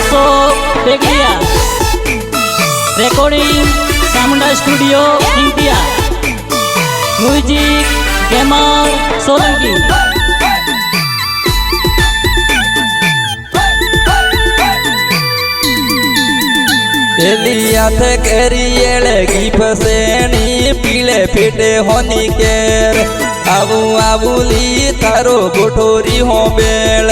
Ashok Begadiya recording Chamunda studio India music गेमर सोलंकी हाथ करिएगी फसेनी पीले फिटे होनी केर आबू आबूली तारो गोठोरी हो बेल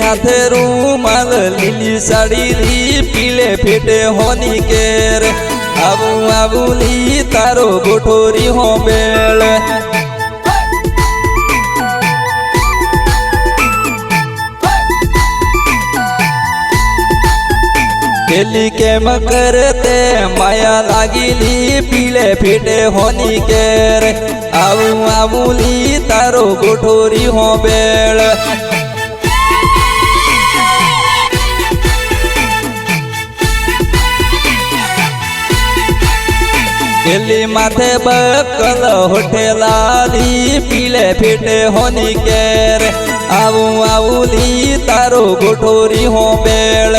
हाथ रूमाल लीली साड़ी ली पीले फिटे होनी केर आबू आबूली तारो गोठोरी हो बेल के मकरते माया लागिली पीले फिटे होनी केर आबू आबूली तारो गोठोरी हो बेल माथे बकल होठे लाली पीले फिटे होनी केर आबू आबूली तारो गोठोरी हो बेल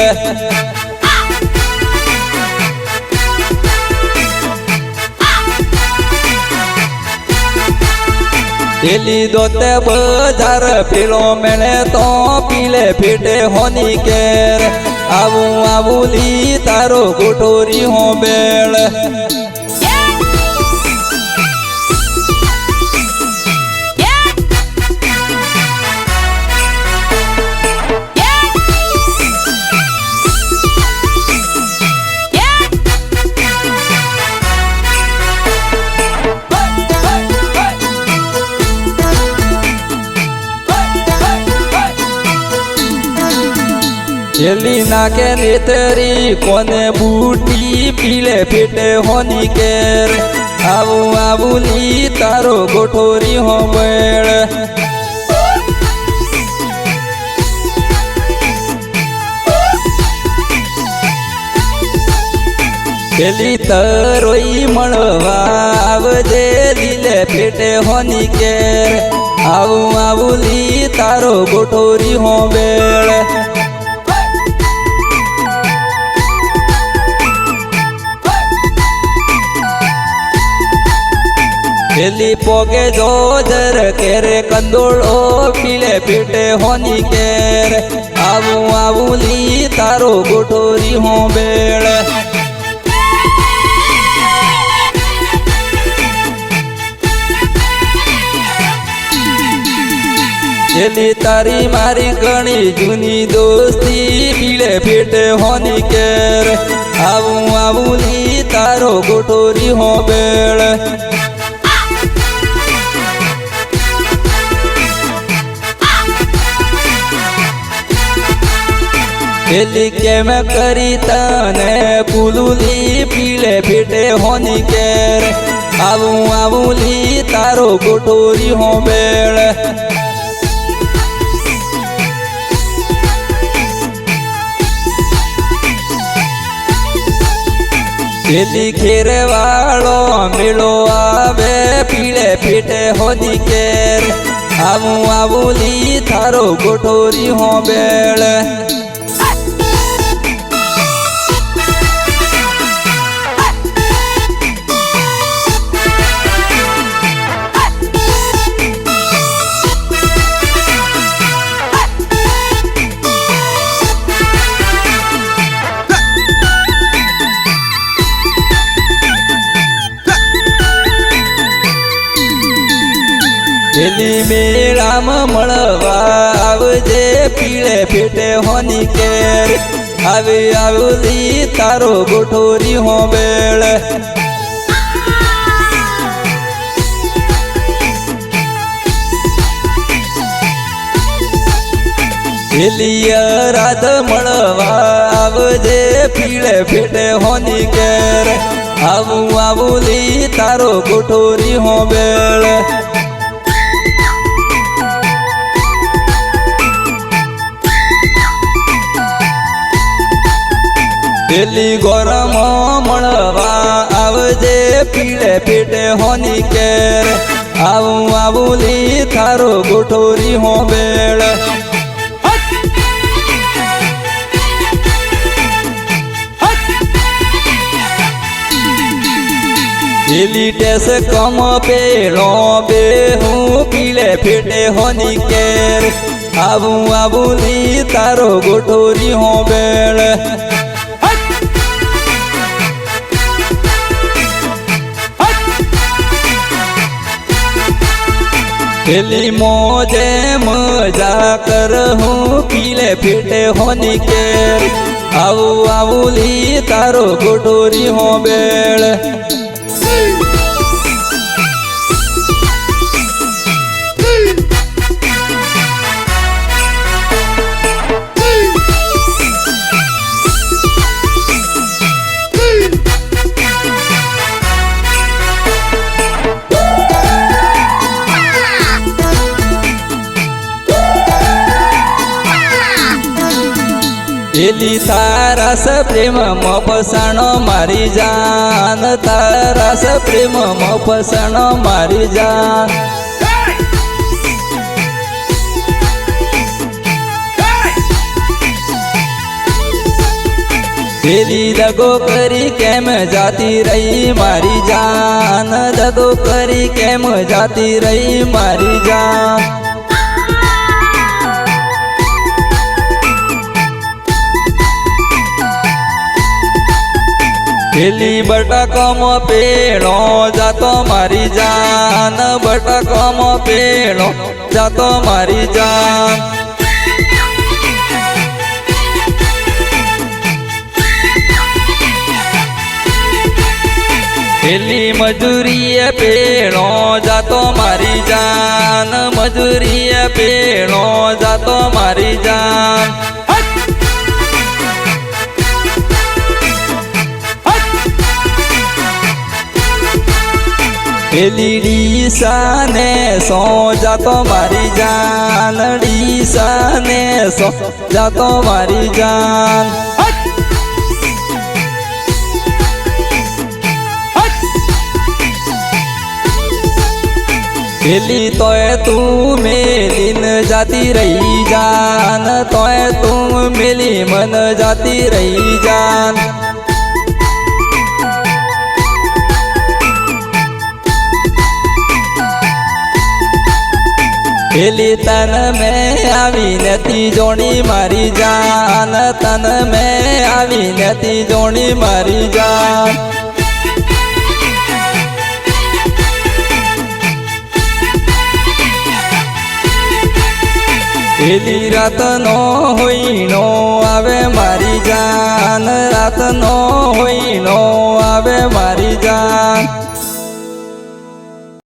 दोते बाजार पीलो मेले तो पीले फिटे होनी केर आबू आबूली तारो गोठोरी हो बेल नाके नेतरी कोने बूटी पीले फिटे होनी केर आबू आबूली तारो गोठोरी हो बेल तरोई मळवा आवजे लीले फिटे होनी केर आबू आबूली तारो गोठोरी हो बेल पोगे जोजर केरे कंदोड़ो पीले फिटे होनी केर आबू आबूली तारो गोठोरी हो बेल तारी मारी घणी जूनी दोस्ती पीले फिटे होनी केर आबू आबूली तारो गोठोरी हो बेल के मैं करी तने पुलुली पीले फिटे होनी केर आबू आबूली तारो गोठोरी हो बेल खेर वालो मिलो आवे पीले फिटे होनी केर आबू आबूली तारो गोठोरी हो बेल मेला मळवा आवजे पीले फिटे होनी केर आवी आबूली तारो गोठोरी हो बेल राध मळवा आवजे पीले फिटे होनी केर आबू आबूली तारो गोठोरी हो बेल गरम मळवा आवजे પીળે પેટે હોની કેર આવું આવું લી તારો ગોઠોરી હો બેળ એલી ટેસ કમ પેલો બે હું પીળે પેટે હોની કેર આવું આવું લી તારો ગોઠોરી હો બેળ પેલી મોજે મજા કર હું પીલે ફીટે હોની કેર આવું આવું લી તારો ગોઠોરી હો બેળ એલી તારાસ પ્રેમમાં ફસાણો મારી જાન તારાસ પ્રેમમાં ફસાણો મારી જાન એલી દગો કરી કેમ જાતી રહી મારી જાન દગો કરી કેમ જાતી રહી મારી જાન પેલી બટાકામાં પેલો જાતો મારી જાન બટાકામાં પેલો જાતો મારી જાન પેલી મજૂરીએ પેલો જાતો મારી જાન મજૂરીએ પેલો જાતો મારી જાન પેલી ડીસાને સો જાતો મારી જાન ડીસાને સો જાતો મારી જાન પેલી તોય તું મેલીન જાતી રહી જાન તોય તું મેલી મન જાતી રહી જાન પેલી તન મેં આવી નથી જોણી મારી જાન તન મેં આવી નથી જોણી મારી જાન પેલી રાતનો હોઈનો આવે મારી જાન રાતનો હોઈનો આવે